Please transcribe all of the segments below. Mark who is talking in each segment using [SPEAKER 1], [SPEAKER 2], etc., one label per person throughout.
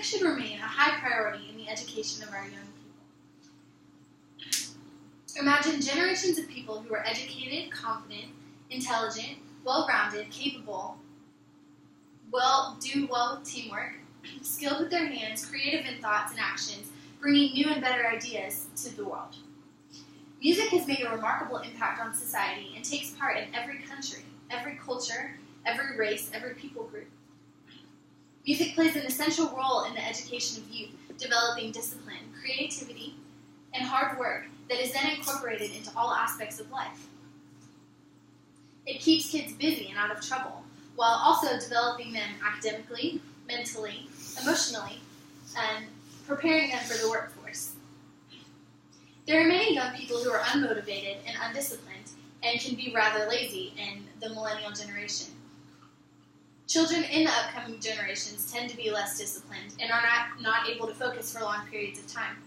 [SPEAKER 1] should remain a high priority in the education of our young people. Imagine generations of people who are educated, confident, intelligent, well-rounded, capable, do well with teamwork, skilled with their hands, creative in thoughts and actions, bringing new and better ideas to the world. Music has made a remarkable impact on society and takes part in every country, every culture, every race, every people group. Music plays an essential role in the education of youth, developing discipline, creativity, and hard work that is then incorporated into all aspects of life. It keeps kids busy and out of trouble, while also developing them academically, mentally, emotionally, and preparing them for the workforce. There are many young people who are unmotivated and undisciplined and can be rather lazy in the millennial generation. Children in the upcoming generations tend to be less disciplined and are not able to focus for long periods of time.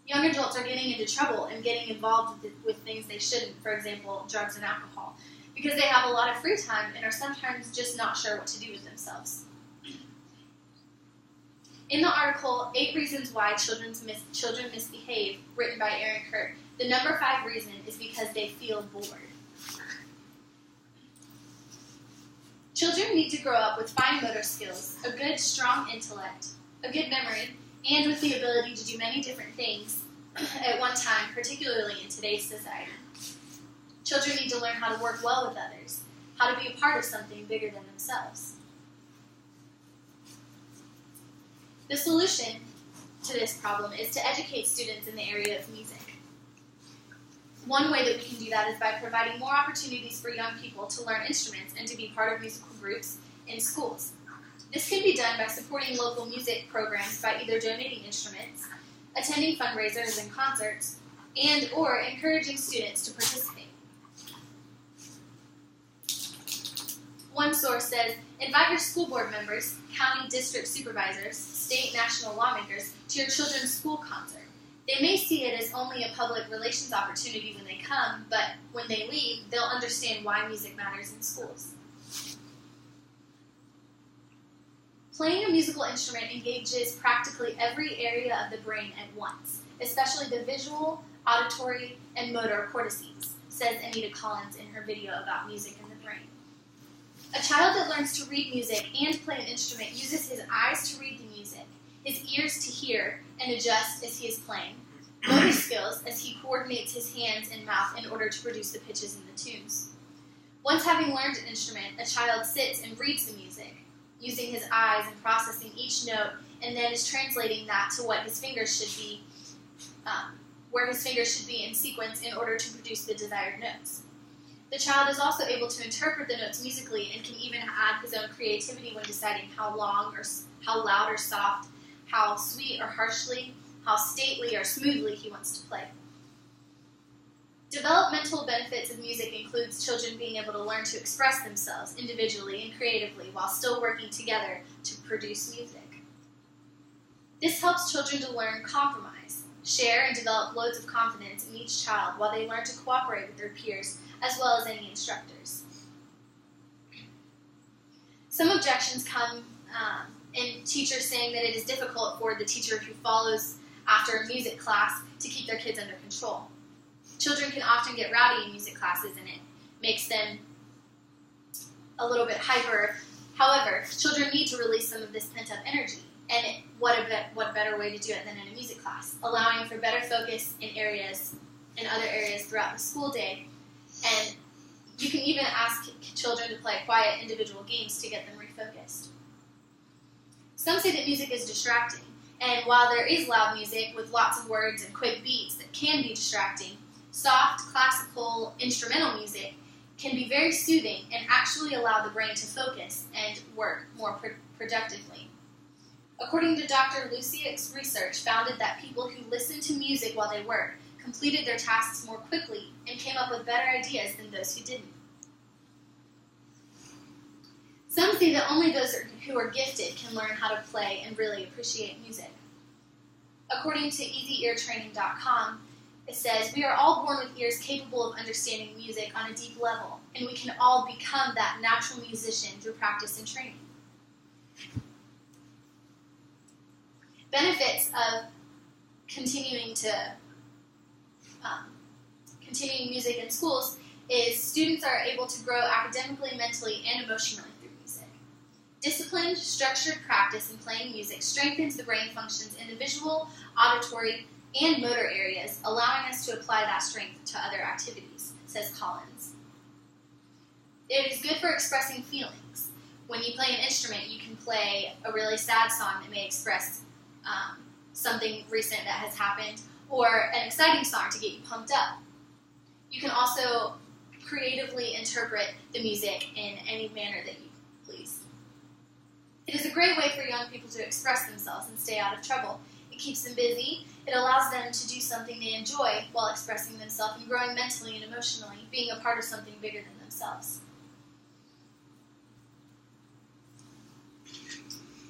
[SPEAKER 1] Young adults are getting into trouble and getting involved with things they shouldn't, for example, drugs and alcohol, because they have a lot of free time and are sometimes just not sure what to do with themselves. In the article, 8 Reasons Why Children Misbehave, written by Aaron Kirk, the number 5 reason is because they feel bored. Children need to grow up with fine motor skills, a good, strong intellect, a good memory, and with the ability to do many different things at one time, particularly in today's society. Children need to learn how to work well with others, how to be a part of something bigger than themselves. The solution to this problem is to educate students in the area of music. One way that we can do that is by providing more opportunities for young people to learn instruments and to be part of musical groups in schools. This can be done by supporting local music programs by either donating instruments, attending fundraisers and concerts, and or encouraging students to participate. One source says, invite your school board members, county district supervisors, state and national lawmakers to your children's school concert. They may see it as only a public relations opportunity when they come, but when they leave, they'll understand why music matters in schools. Playing a musical instrument engages practically every area of the brain at once, especially the visual, auditory, and motor cortices, says Anita Collins in her video about music and the brain. A child that learns to read music and play an instrument uses his eyes to read the music, his ears to hear and adjust as he is playing, motor skills as he coordinates his hands and mouth in order to produce the pitches and the tunes. Once having learned an instrument, a child sits and reads the music, using his eyes and processing each note, and then is translating that to what his fingers should be, where his fingers should be in sequence in order to produce the desired notes. The child is also able to interpret the notes musically and can even add his own creativity when deciding how long or how loud or soft, how sweet or harshly, how stately or smoothly he wants to play. Developmental benefits of music includes children being able to learn to express themselves individually and creatively while still working together to produce music. This helps children to learn compromise, share and develop loads of confidence in each child while they learn to cooperate with their peers as well as any instructors. Some objections come in teachers saying that it is difficult for the teacher who follows after a music class to keep their kids under control. Children can often get rowdy in music classes and it makes them a little bit hyper. However, children need to release some of this pent-up energy. And what better way to do it than in a music class, allowing for better focus in other areas throughout the school day. And you can even ask children to play quiet individual games to get them refocused. Some say that music is distracting, and while there is loud music with lots of words and quick beats that can be distracting, soft, classical, instrumental music can be very soothing and actually allow the brain to focus and work more productively. According to Dr. Luciak's research, found that people who listened to music while they work completed their tasks more quickly and came up with better ideas than those who didn't. Some say that only those who are gifted can learn how to play and really appreciate music. According to EasyEarTraining.com, it says, we are all born with ears capable of understanding music on a deep level, and we can all become that natural musician through practice and training. Benefits of continuing music in schools is students are able to grow academically, mentally, and emotionally through music. Disciplined, structured practice in playing music strengthens the brain functions in the visual, auditory, and motor areas, allowing us to apply that strength to other activities, says Collins. It is good for expressing feelings. When you play an instrument, you can play a really sad song that may express something recent that has happened, or an exciting song to get you pumped up. You can also creatively interpret the music in any manner that you please. It is a great way for young people to express themselves and stay out of trouble. It keeps them busy. It allows them to do something they enjoy while expressing themselves and growing mentally and emotionally, being a part of something bigger than themselves.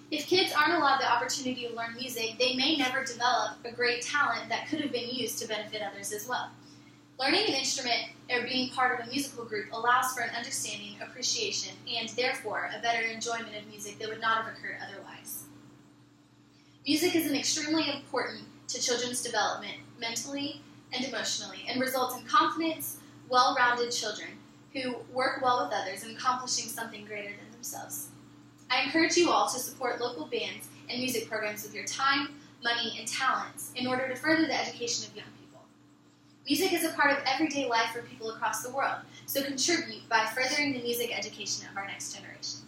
[SPEAKER 1] If kids aren't allowed the opportunity to learn music, they may never develop a great talent that could have been used to benefit others as well. Learning an instrument or being part of a musical group allows for an understanding, appreciation, and therefore a better enjoyment of music that would not have occurred otherwise. Music is extremely important to children's development mentally and emotionally, and results in confident, well-rounded children who work well with others and accomplishing something greater than themselves. I encourage you all to support local bands and music programs with your time, money, and talents in order to further the education of young people. Music is a part of everyday life for people across the world, so contribute by furthering the music education of our next generation.